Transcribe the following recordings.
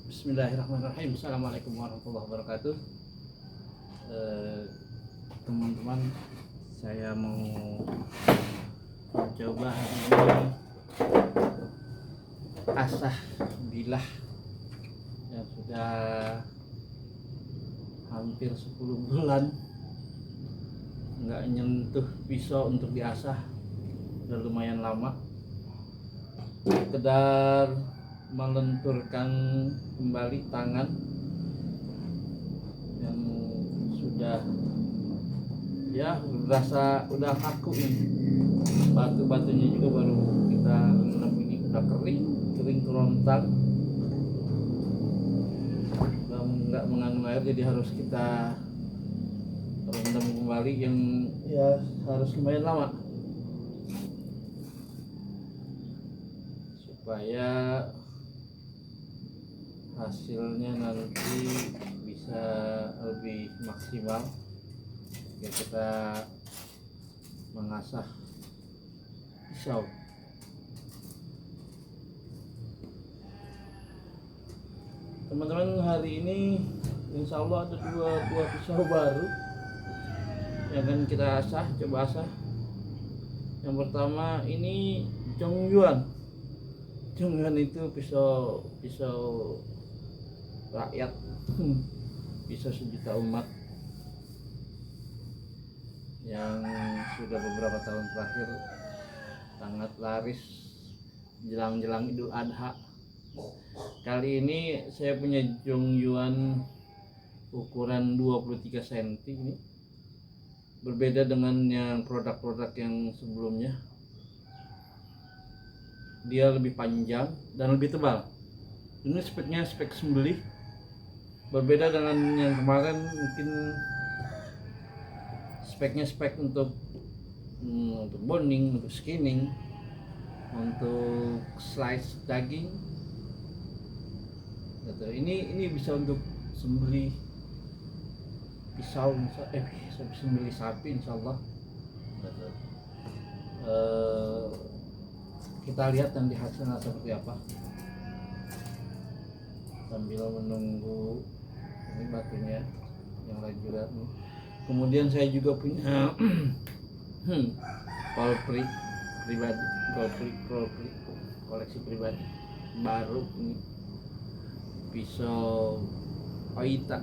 Bismillahirrahmanirrahim. Assalamualaikum warahmatullahi wabarakatuh. Teman-teman, saya mau mencoba hari ini asah bilah yang sudah hampir 10 bulan nggak nyentuh pisau untuk diasah. Udah lumayan lama. Sekedar melenturkan kembali tangan yang sudah berasa udah kaku nih. Batu-batunya juga baru kita rendam, ini udah kering kerontang, udah nggak mengandung air, jadi harus kita rendam kembali yang harus lumayan lama supaya hasilnya nanti bisa lebih maksimal jika kita mengasah pisau. Teman-teman, hari ini insya Allah ada 2 buah pisau baru yang akan kita coba asah. Yang pertama ini Zhongyuan itu pisau rakyat, pisau sejuta umat yang sudah beberapa tahun terakhir sangat laris jelang Idul Adha. Kali ini saya punya Zhongyuan ukuran 23 cm. Ini berbeda dengan yang produk-produk yang sebelumnya. Dia lebih panjang dan lebih tebal. Ini speknya spek sembelih, berbeda dengan yang kemarin. Mungkin speknya spek untuk boning, untuk skinning, untuk slice daging. Ini bisa untuk sembelih pisau, sembelih sapi insyaallah. Kita lihat nanti hasilnya seperti apa sambil menunggu ini batunya yang lagi berat. Kemudian saya juga punya Colpri pribadi, Colpri koleksi pribadi baru, ini pisau Oita.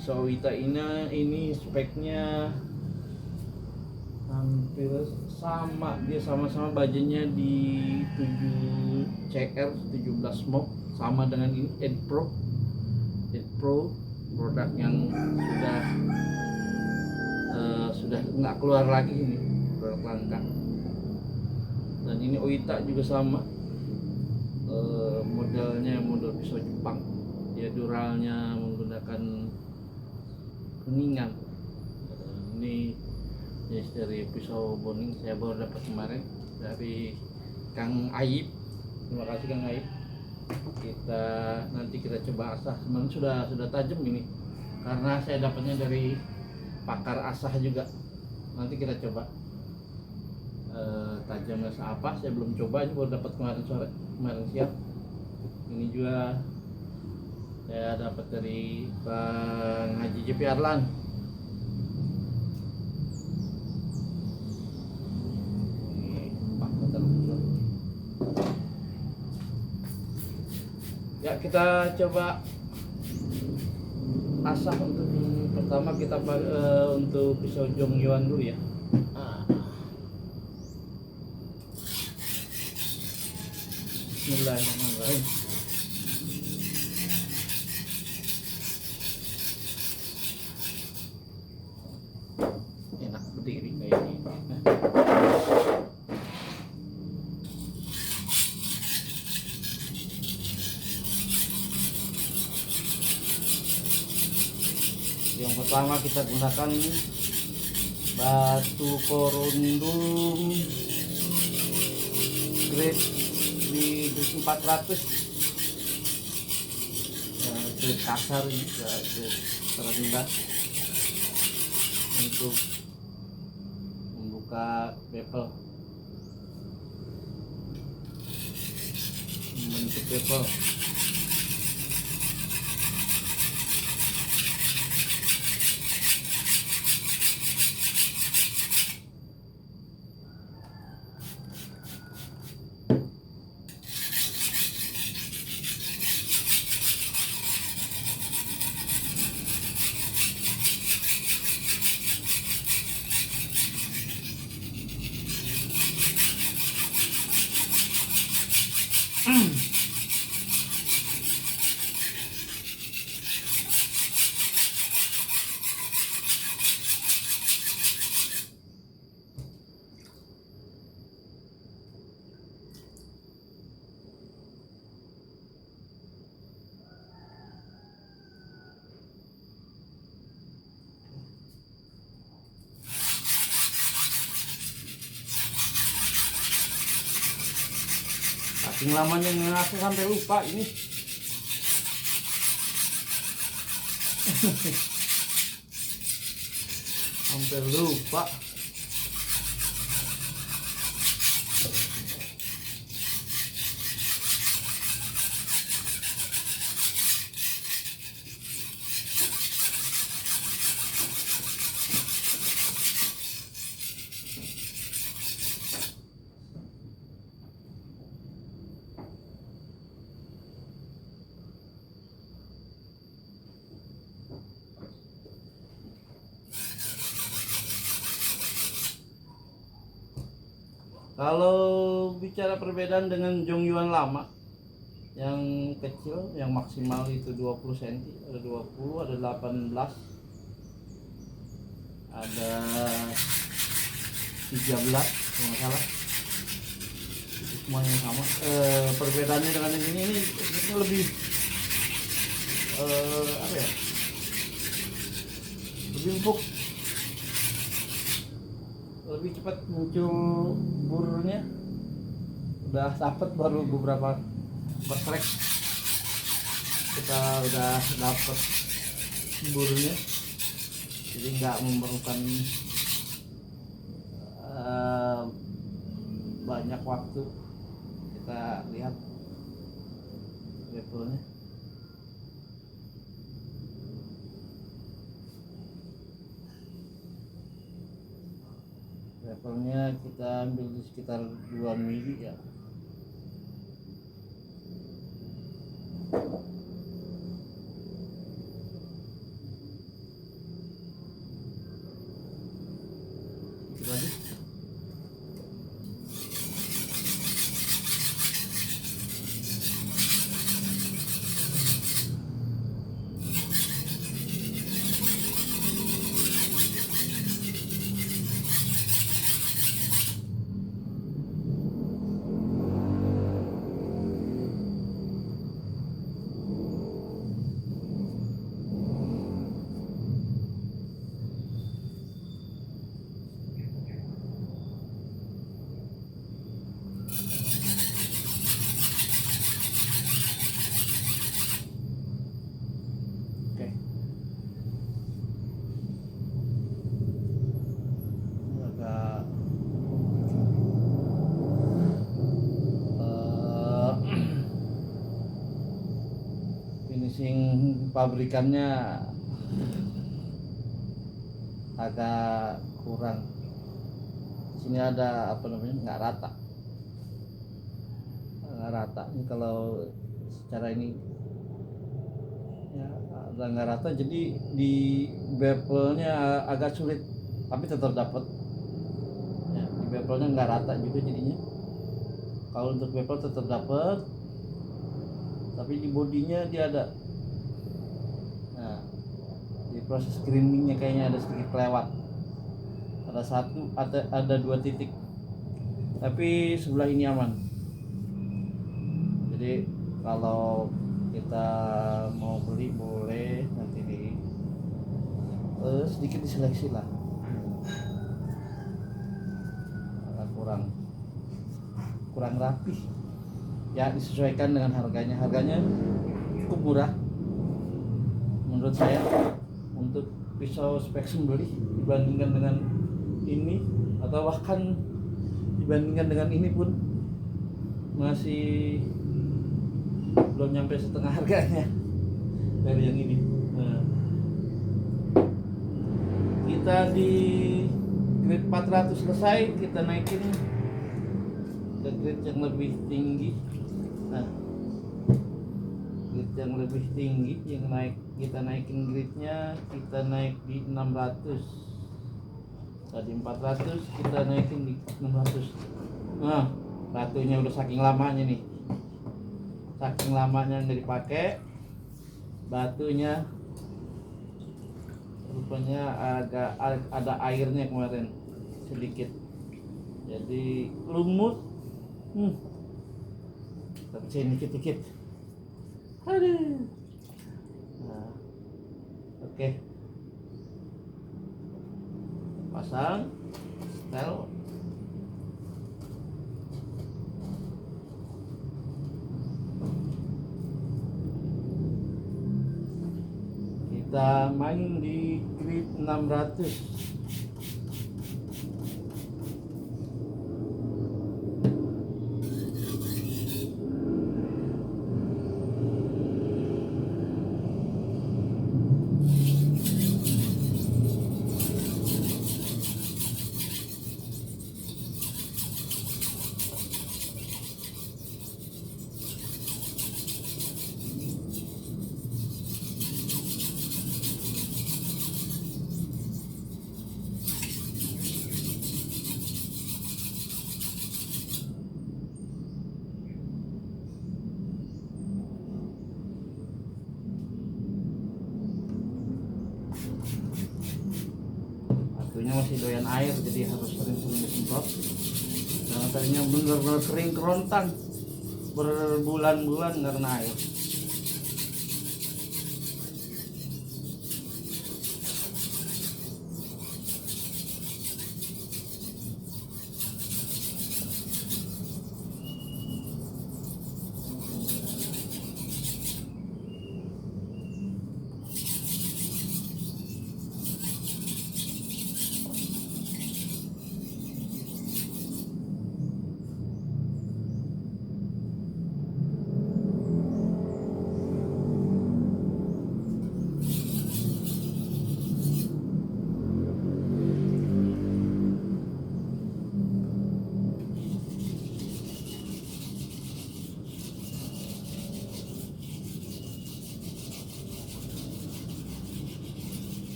Pisau Oita ini speknya hampir sama, dia sama-sama bajannya di 7CR 17 mop, sama dengan ini Ed Pro produk yang sudah nggak keluar lagi, ini produk langka. Dan ini Oita juga sama, modelnya model pisau Jepang, dia duralnya menggunakan kuningan. Ini jenis dari pisau boning, saya baru dapat kemarin dari Kang Aib. Terima kasih Kang Aib. Nanti kita coba asah. Sebenarnya sudah tajam ini karena saya dapatnya dari pakar asah juga. Nanti kita coba tajamnya seapa, saya belum coba, ini baru dapat kemarin siang. Ini juga saya dapat dari Bang Haji JP Arlan. Ya, kita coba asah. Untuk pertama kita untuk pisau Zhongyuan dulu ya. Bismillahirrahmanirrahim. Enak berdiri kayak ini. Yang pertama kita gunakan batu korundum grade di 400, grade kasar, ini grade terendah untuk membuka bevel, membentuk untuk bevel. Saking lamanya ngasih sampai lupa ini. Hampir lupa. Kalau bicara perbedaan dengan Jongyuan lama, yang kecil, yang maksimal itu 20 cm, ada 20, ada 18, ada 13 kalau nggak salah, itu semuanya sama. Perbedaannya dengan yang ini sebenarnya lebih apa ya, lebih empuk, lebih cepat muncul burnya. Udah dapet baru beberapa trek kita udah dapet burnya, jadi nggak memerlukan banyak waktu. Kita lihat levelnya. Levelnya kita ambil di sekitar 2 mili ya. Itu lagi. Finishing pabrikannya agak kurang. Di sini ada apa namanya, nggak rata. Ini kalau secara ini ya ada nggak rata, jadi di bevelnya agak sulit, tapi tetap dapat. Ya, di bevelnya nggak rata juga jadinya. Kalau untuk bevel tetap dapat, tapi di bodinya dia ada. Nah, di proses grindingnya kayaknya ada sedikit kelewat. Ada 2 titik, tapi sebelah ini aman. Jadi kalau kita mau beli boleh, nanti sedikit diseleksi lah. Kurang rapi ya, disesuaikan dengan harganya cukup murah menurut saya untuk pisau spek sembelih dibandingkan dengan ini, atau bahkan dibandingkan dengan ini pun masih belum nyampe setengah harganya dari yang ini. Nah, kita di grade 400 selesai, kita naikin ke grade yang lebih tinggi. Nah, grade yang lebih tinggi yang kita naikin grade-nya, kita naik di 600. Tadi 400, kita naikin di 600. Nah, batunya udah saking lamanya nih, saking lamanya nggak dipakai, batunya rupanya agak ada airnya kemarin sedikit, jadi lumut. Tapi sini dikit-dikit. Aduh. Nah, oke. Pasang setel. Kita main di grip 600. Batunya masih doyan air, jadi harus sering-sering disemprot. Karena tadinya benar-benar kering kerontang berbulan-bulan karena air.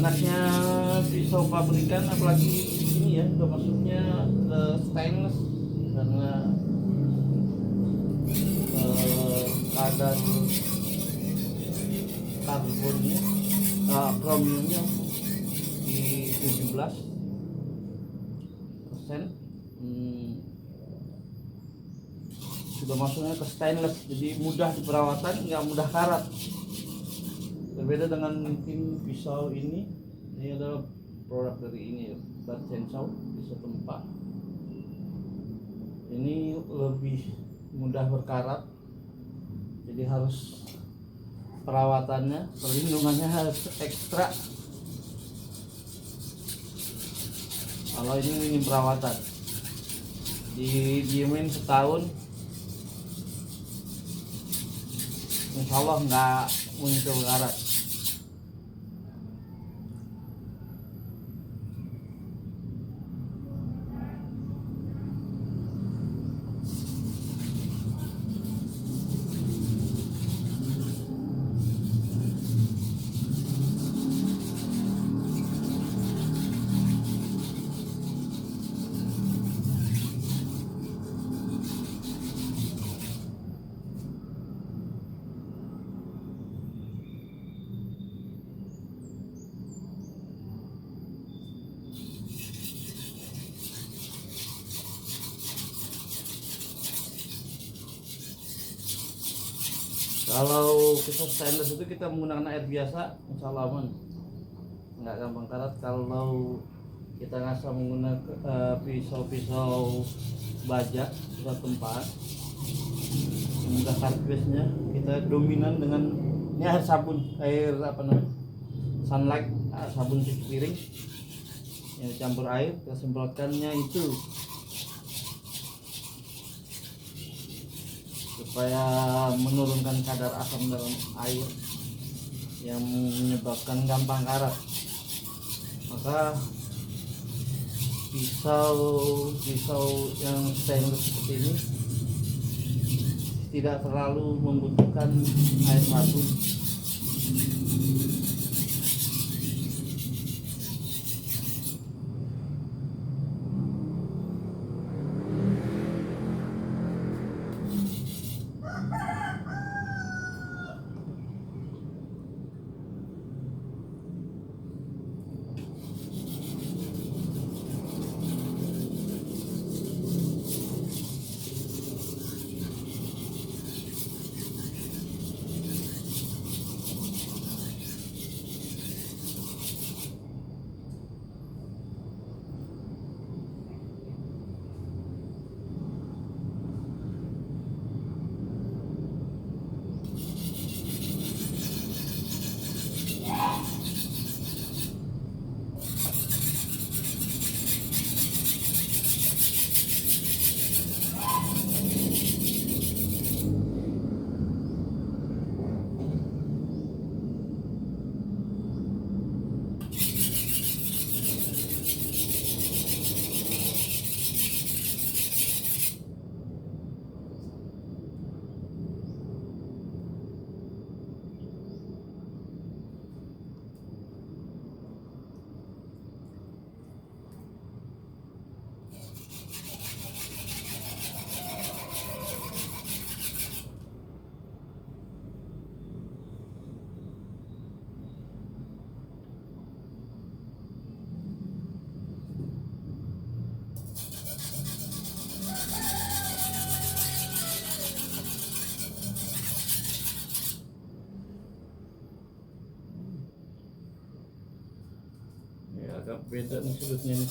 Enaknya pisau pabrikan, apalagi ini ya, udah masuknya ke stainless, karena kadar karbonnya, kromnya di 17%. Sudah masuknya ke stainless, jadi mudah di perawatan, nggak mudah karat. Berbeda dengan mungkin pisau ini adalah produk dari ini, Bat Sensau, pisau tempat. Ini lebih mudah berkarat, jadi harus perawatannya, perlindungannya harus ekstra. Kalau ini minim perawatan, didiemin setahun, insya Allah nggak muncul karat. Kalau pisau stainless itu kita menggunakan air biasa, insya Allah aman, nggak gampang karat. Kalau kita ngasah menggunakan pisau-pisau baja satu tempat. Mudah cartridge-nya kita dominan dengan ini air sabun, air apa namanya, sunlight, sabun cuci piring yang campur air, kita semprotkannya itu supaya menurunkan kadar asam dalam air yang menyebabkan gampang karat. Maka pisau yang stainless seperti ini tidak terlalu membutuhkan air sabun. Agak beda nih sudutnya nih.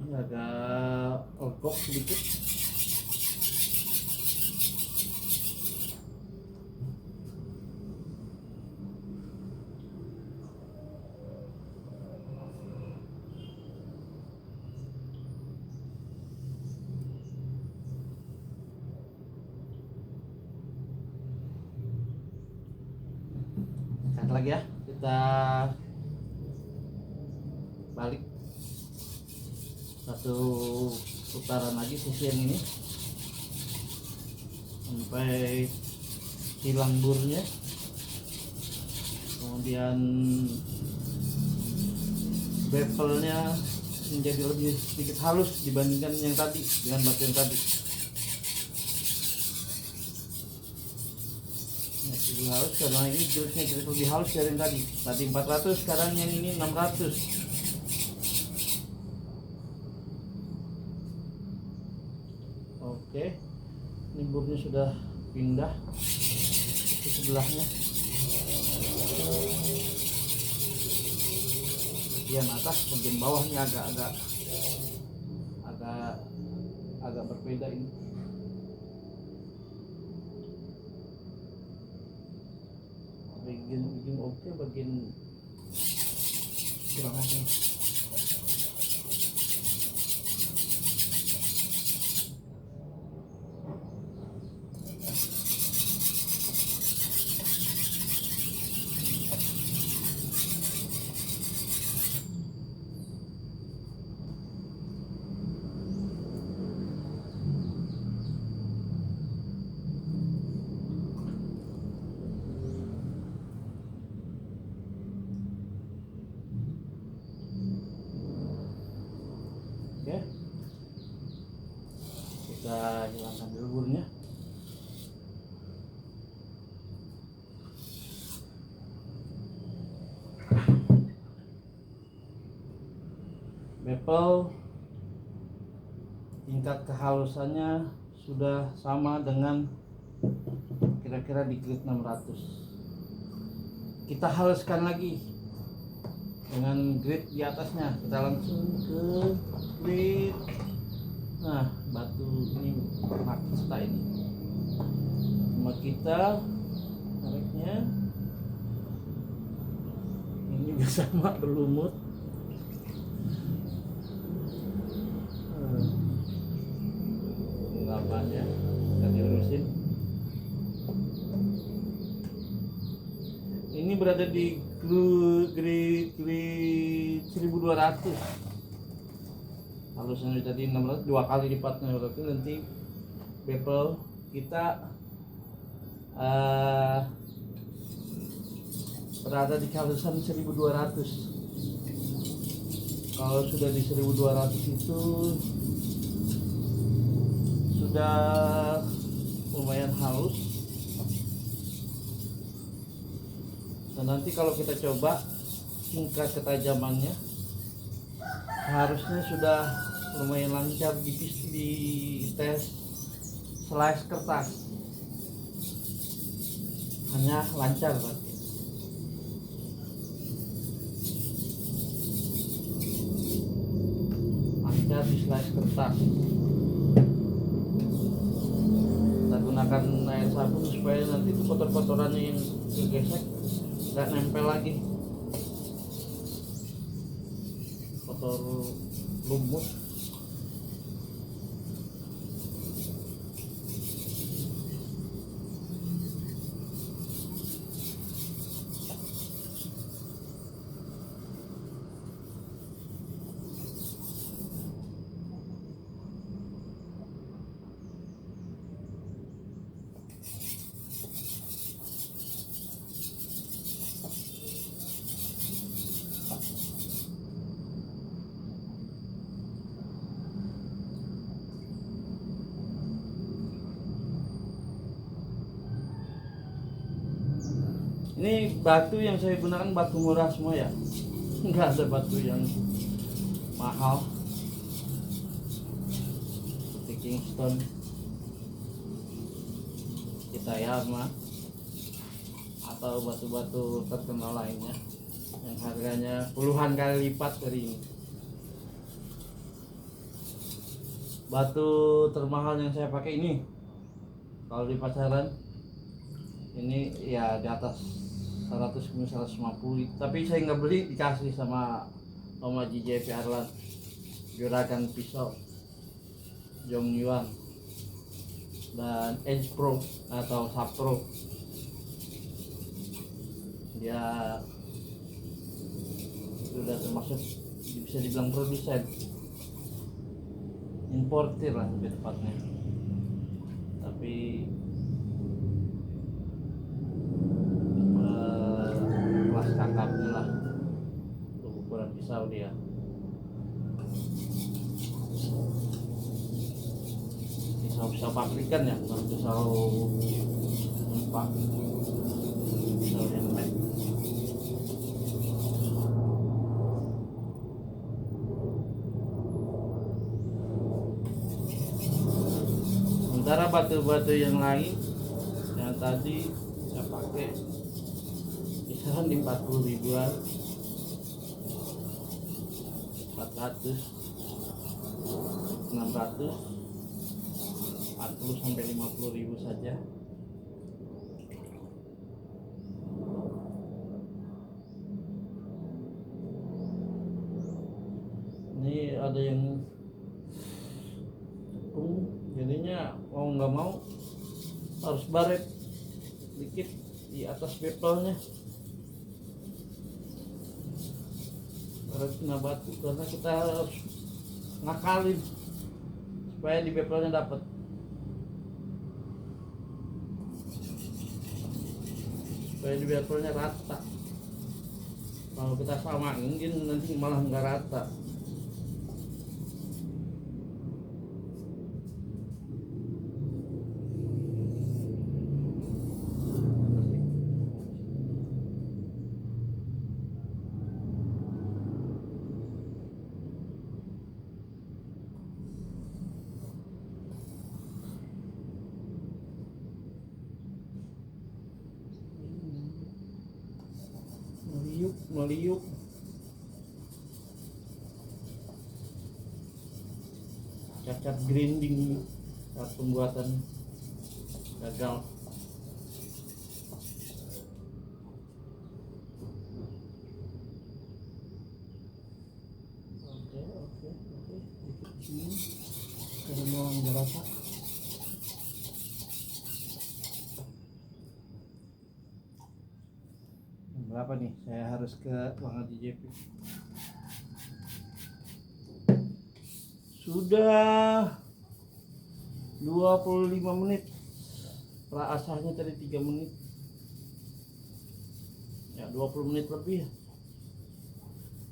Ini agak ogok sedikit. Lagi ya, kita balik satu putaran lagi sisi yang ini sampai hilang burnya, kemudian bevelnya menjadi lebih sedikit halus dibandingkan yang tadi dengan batu yang tadi. Lebih halus karena ini jenisnya lebih halus dari yang tadi. Tadi 400, sekarang yang ini 600. Oke, ini burnya sudah pindah ke sebelahnya. Bagian atas, bagian bawahnya agak berbeda ini. Bagian oke, bagian kurang oke. bevel tingkat kehalusannya sudah sama dengan kira-kira di grade 600. Kita haluskan lagi dengan grade di atasnya. Kita langsung ke grade, nah batu ini maksta ini, cuma kita tariknya ini juga sama berlumut. Lamanya kita diurusin. Ini berada di grade 1200. Halusnya tadi 600, 2 kali lipatnya, berarti nanti bevel kita berada di halusan 1200. Kalau sudah di 1200 itu sudah lumayan halus. Dan nanti kalau kita coba tingkat ketajamannya harusnya sudah lumayan lancar di tes slice kertas. Hanya lancar berarti. Lancar di slice kertas. Kita gunakan air sabun supaya nanti kotor-kotorannya yang kegesek nggak nempel lagi, kotor lumut. Ini batu yang saya gunakan batu murah semua ya, nggak ada batu yang mahal seperti Kingston, Kitayama, atau batu-batu terkenal lainnya yang harganya puluhan kali lipat dari ini. Batu termahal yang saya pakai ini kalau di pasaran ini ya di atas 100 150, tapi saya nggak beli, dikasih sama Om Haji JP Arlan, Juragan Pisau, Jong Yuan, dan Edge Pro atau Sapro. Dia sudah termasuk bisa dibilang produsen, importir lah lebih tepatnya, tapi kelas kakapnya lah untuk ukuran pisau dia. Pisau pabrikan ya, bukan pisau empat, pisau handmade. Sementara batu-batu yang lain yang tadi saya pakai kisaran di 40 ribuan, 400, 600, 40 sampai 50 ribu saja. Ini ada yang cekung, jadinya mau nggak mau harus baret dikit di atas bevelnya, baret kena batu, karena kita harus ngakalin supaya di bevelnya dapat. Supaya di bevelnya rata. Kalau kita samain mungkin nanti malah nggak rata. meliuk. Cacat grinding saat pembuatan gagal. Oke, dikit sini karena mau nggak rata. Berapa nih? Saya harus ke ruangan DJP. Sudah 25 menit. Pra asahnya tadi 3 menit. Ya 20 menit lebih.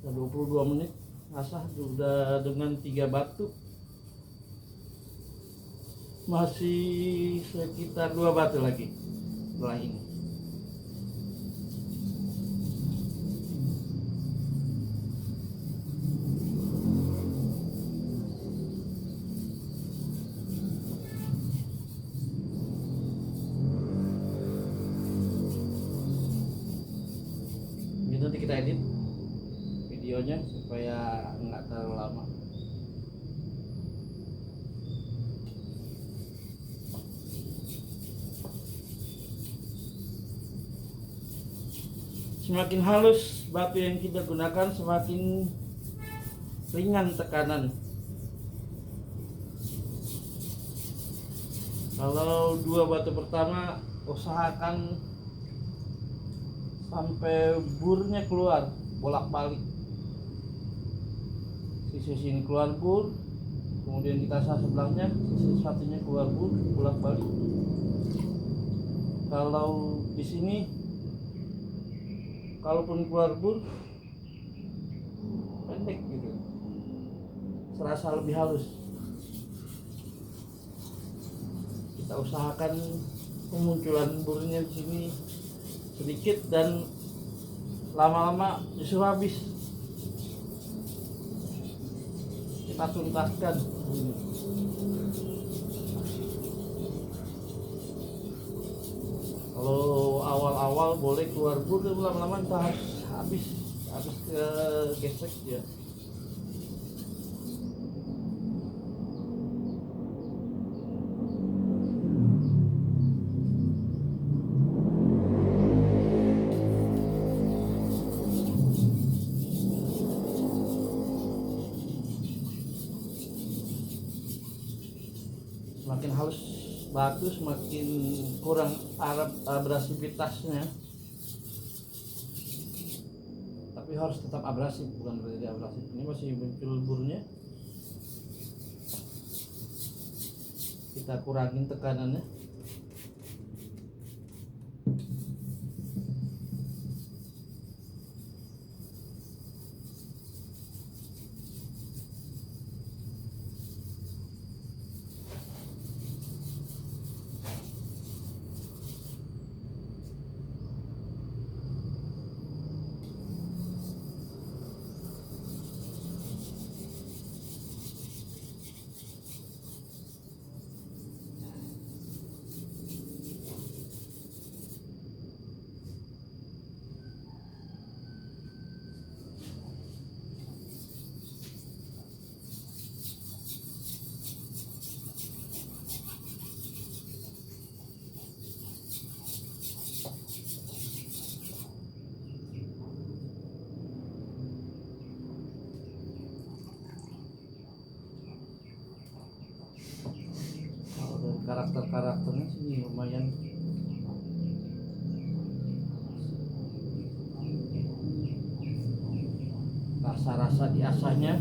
Sudah 22 menit asah sudah dengan 3 batu. Masih sekitar 2 batu lagi setelah ini. Nanti kita edit videonya supaya nggak terlalu lama. Semakin halus batu yang kita gunakan, semakin ringan tekanan. Kalau 2 batu pertama, usahakan sampai burnya keluar bolak-balik. Sisi sini keluar bur, kemudian kita asah sebelahnya, sisi satunya keluar bur bolak-balik. Kalau di sini, kalaupun keluar bur pendek gitu, serasa lebih halus. Kita usahakan kemunculan burnya di sini sedikit dan lama-lama justru habis. Kita tuntaskan. Kalau awal-awal boleh keluar bur, lama-lama kita habis ke gesek ya. Semakin halus batu, semakin kurang abrasivitasnya. Tapi harus tetap abrasif, bukan berarti abrasif. Ini masih muncul burnya. Kita kurangin tekanannya. Karakternya sih lumayan. Rasa-rasa di asahnya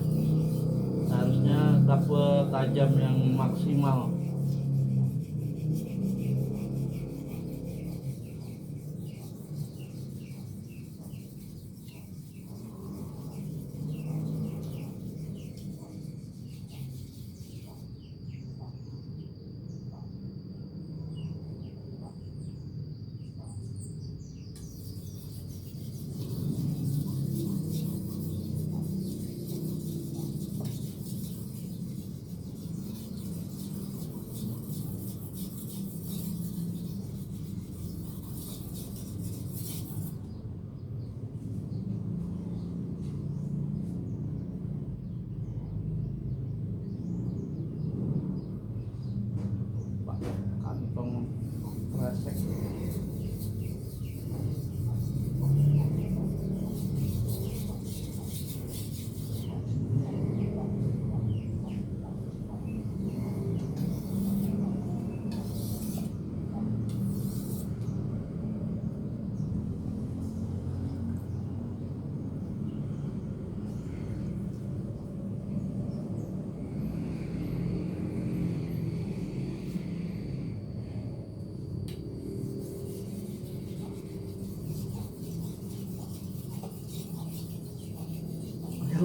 harusnya dapat tajam yang maksimal.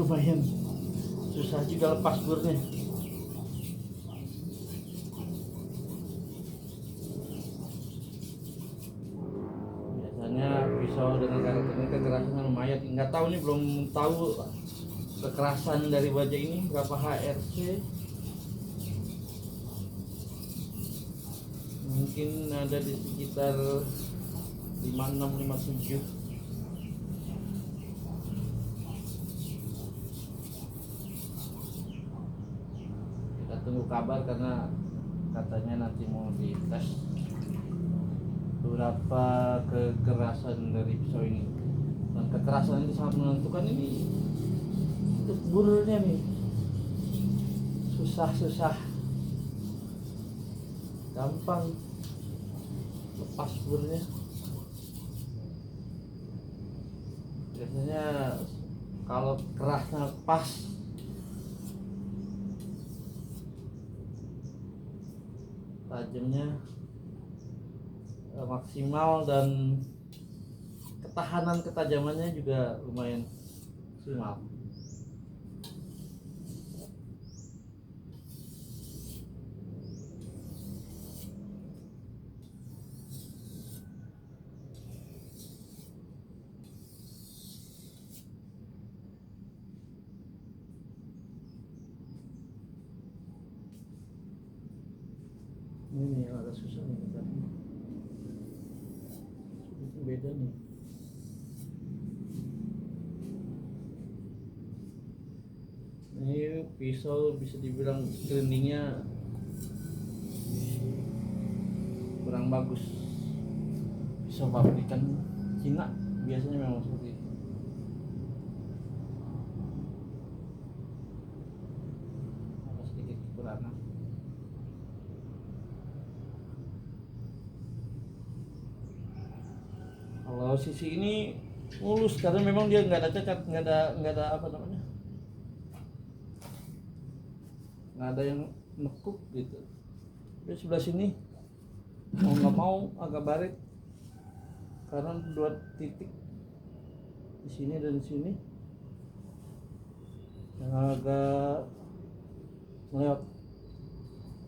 lumayan susah juga lepas burnya. Biasanya pisau dengan karakter ini kekerasannya lumayan. Nggak tahu nih, belum tahu kekerasan dari baja ini berapa HRC. Mungkin ada di sekitar 56 57. Kita tunggu kabar karena katanya nanti mau dites berapa kekerasan dari pisau ini. Dan kekerasan ini sangat menentukan ini untuk burnya nih. Susah gampang lepas burnya. Biasanya kalau kerasnya pas, tajamnya maksimal, dan ketahanan ketajamannya juga lumayan maksimal. Ini agak susah nih tadi. Beda nih. Ini pisau bisa dibilang grindingnya kurang bagus. Pisau pabrikan Cina biasanya memang seperti itu. Ada sedikit kekurangan. Kalau sisi ini mulus karena memang dia nggak ada cacat, nggak ada apa namanya, nggak ada yang nekuk gitu. Di sebelah sini mau nggak mau agak baret karena 2 titik di sini dan di sini yang agak melewat.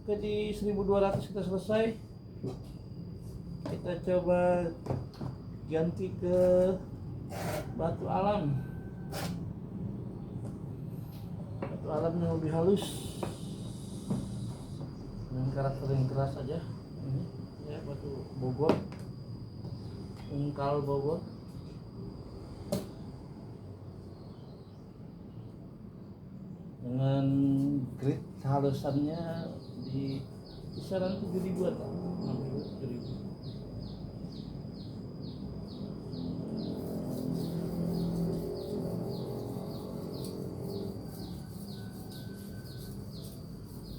Oke, di 1200 kita selesai. Kita coba ganti ke batu alam. Batu alam yang lebih halus dengan karakter yang keras aja. Ini ya, batu Bogor, ungkal Bogor. Dengan grid halusannya di kisaran 7.000-an, 6.000, 7.000.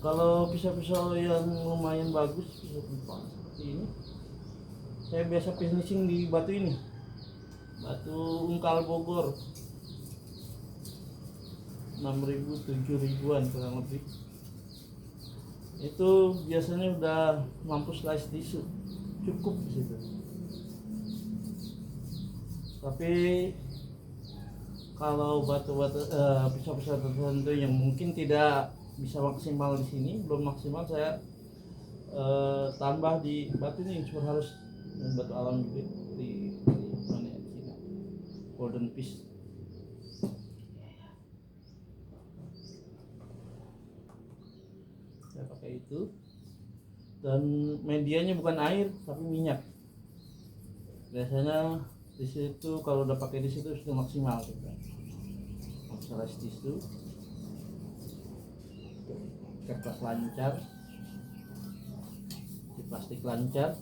Kalau pisau-pisau yang lumayan bagus, pisau pipa seperti ini, saya biasa finishing di batu ini, batu ungkal Bogor, 6.000, 7.000-an kurang lebih. Itu biasanya udah mampu slice tisu, cukup di situ. Tapi kalau batu-batu pisau-pisau tertentu yang mungkin tidak bisa maksimal di sini, belum maksimal, saya tambah di batu ini super halus, dan batu alam juga di mana ya, Cina, golden fish. Saya pakai itu, dan medianya bukan air tapi minyak. Biasanya di situ kalau udah pakai di situ sudah maksimal gitu. Masalah tisu, kertas lancar, di plastik lancar,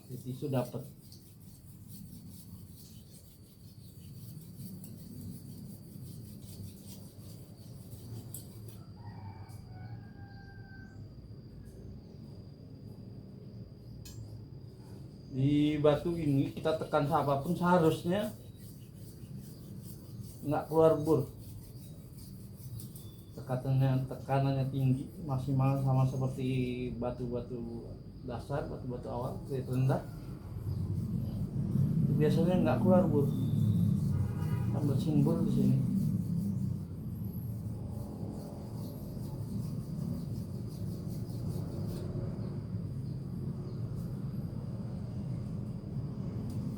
di tisu dapat. Di batu ini kita tekan apapun seharusnya nggak keluar bur. Tekanannya tinggi, maksimal sama seperti batu-batu dasar, batu-batu awal, grade rendah. Biasanya nggak keluar bur. kan bersimbol di sini.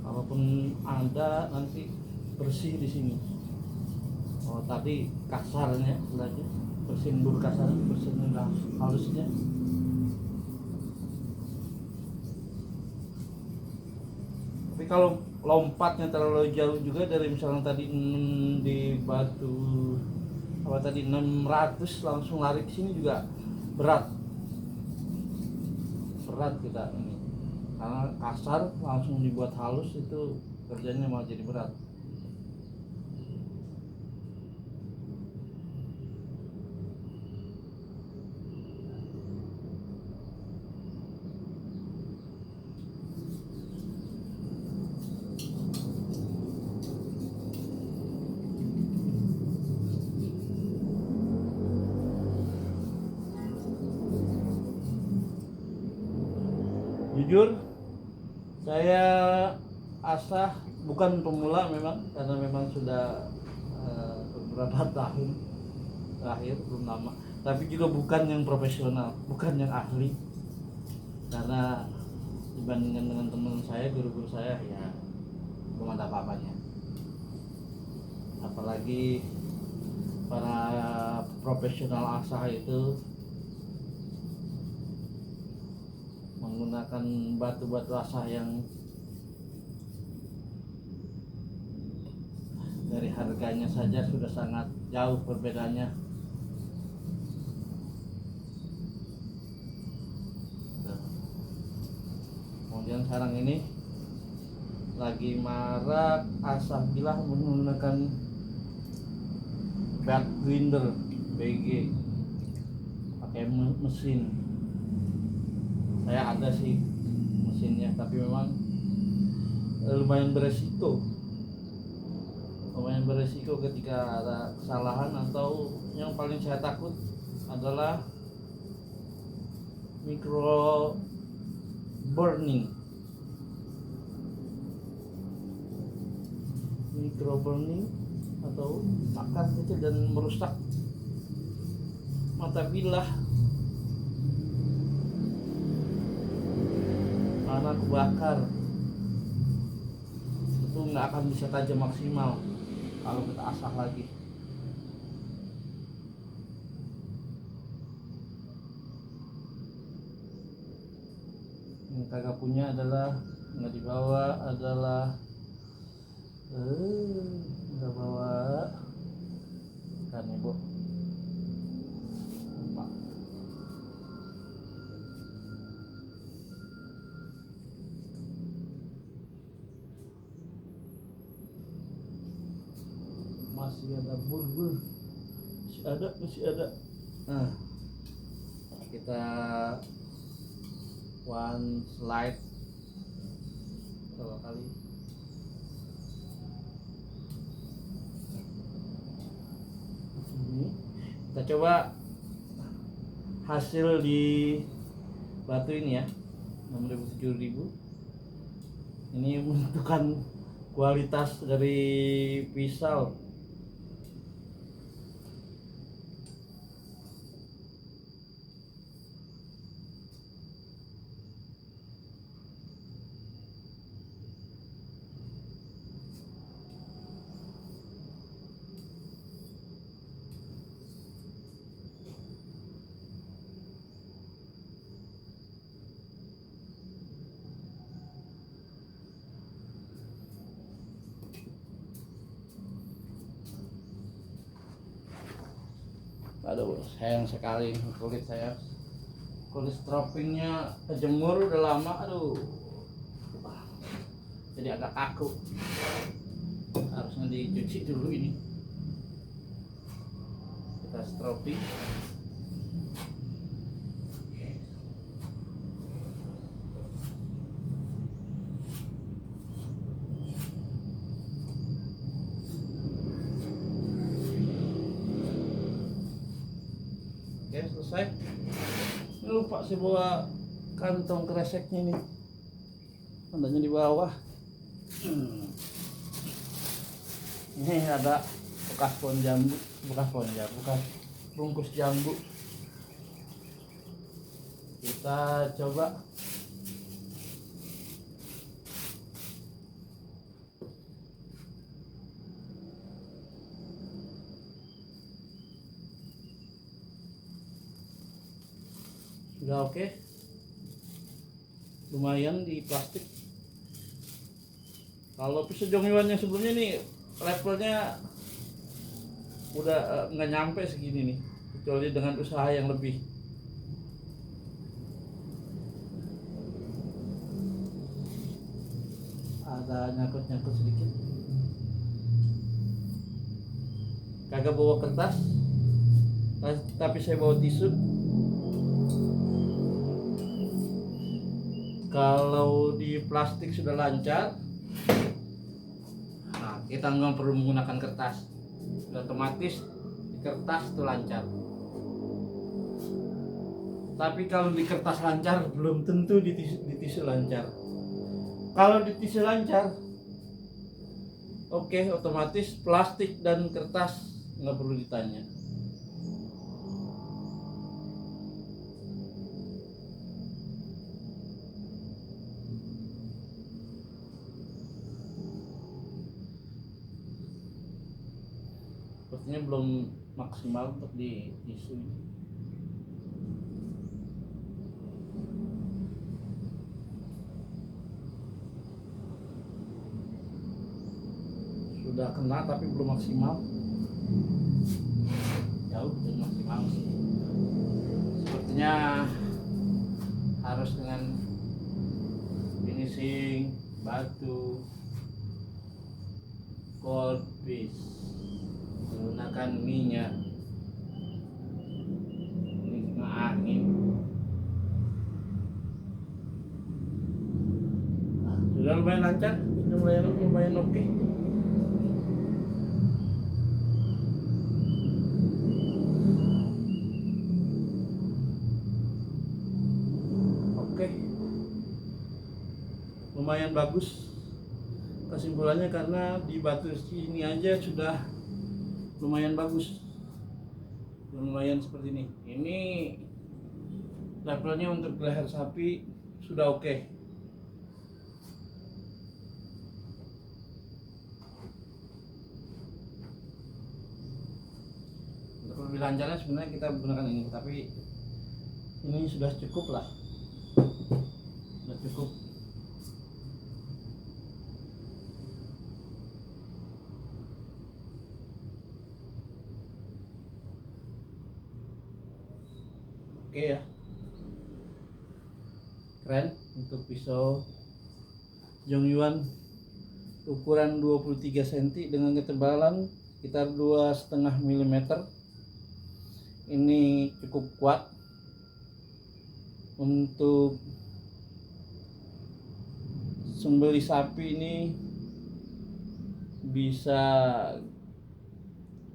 Kalaupun ada nanti bersih di sini. Oh tadi kasarnya lagi bersihin dulu kasarnya, bersihin halusnya. Tapi kalau lompatnya terlalu jauh juga dari misalnya tadi di batu apa tadi 600 langsung lari ke sini juga berat kita ini, karena kasar langsung dibuat halus itu kerjanya malah jadi berat. Jujur saya asah bukan pemula memang, karena memang sudah beberapa tahun terakhir, belum lama, tapi juga bukan yang profesional, bukan yang ahli, karena dibandingkan dengan teman saya, guru-guru saya, ya belum ada apa-apanya. Apalagi para profesional asah itu menggunakan batu-batu asah yang dari harganya saja sudah sangat jauh perbedaannya. Kemudian sekarang ini lagi marak asah bilah menggunakan bed grinder BG pakai mesin. Saya ada sih mesinnya, tapi memang lumayan beresiko ketika ada kesalahan, atau yang paling saya takut adalah micro burning atau bakar gitu dan merusak mata bilah. Karena kebakar itu nggak akan bisa tajam maksimal kalau kita asah lagi. Yang kagak punya adalah nggak dibawa adalah nggak bawa kan ibu. Masih ada burger, masih ada. Nah, kita one slide berapa kali? Ini kita coba hasil di batu ini ya, 6.000 7.000. Ini menentukan kualitas dari pisau. Aduh, sayang sekali kulit saya. Kulit stropingnya kejemur udah lama, aduh. Jadi agak kaku. Harusnya dicuci dulu ini. Kita stroping. Oke, selesai. Ini lupa sih bawa kantong kreseknya nih. Tandanya di bawah. Ini ada bekas pohon jambu, bekas bungkus jambu. Kita coba. Sudah oke. Lumayan di plastik. Kalau pisau Jong-Yuan yang sebelumnya nih levelnya udah nggak nyampe segini nih, kecuali dengan usaha yang lebih. Ada nyangkut sedikit. Kagak bawa kertas, tapi saya bawa tisu. Kalau di plastik sudah lancar, nah kita nggak perlu menggunakan kertas, otomatis di kertas itu lancar. Tapi kalau di kertas lancar, belum tentu di tisu lancar. Kalau di tisu lancar, oke, otomatis plastik dan kertas nggak perlu ditanya. Sepertinya belum maksimal untuk di tisu. Sudah kena tapi belum maksimal. Jauh dari maksimal sih. Sepertinya harus dengan finishing batu cold piece, menggunakan minyak angin. Nah, sudah lumayan lancar, sudah lumayan oke. Lumayan bagus kesimpulannya, karena di batu sini aja sudah lumayan bagus, lumayan seperti ini. Ini levelnya untuk leher sapi sudah oke. Untuk lebih lancarnya sebenarnya kita menggunakan ini, tapi ini sudah cukup lah, sudah cukup. Oke ya, keren untuk pisau Jong-Yuan ukuran 23 cm dengan ketebalan sekitar 2,5 mm. Ini cukup kuat untuk sembelih sapi. Ini bisa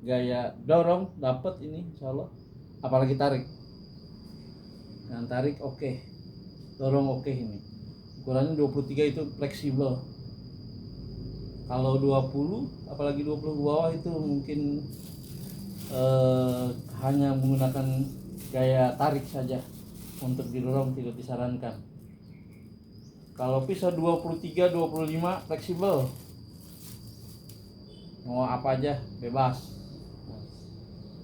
gaya dorong dapat ini insyaallah, apalagi tarik. Dan tarik oke, dorong oke. Ini ukurannya 23 itu fleksibel. Kalau 20 apalagi 20 ke bawah itu mungkin hanya menggunakan gaya tarik saja, untuk didorong tidak disarankan. Kalau pisau 23 25 fleksibel, mau apa aja bebas.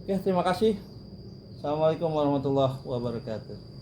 Oke, terima kasih. Assalamualaikum warahmatullahi wabarakatuh.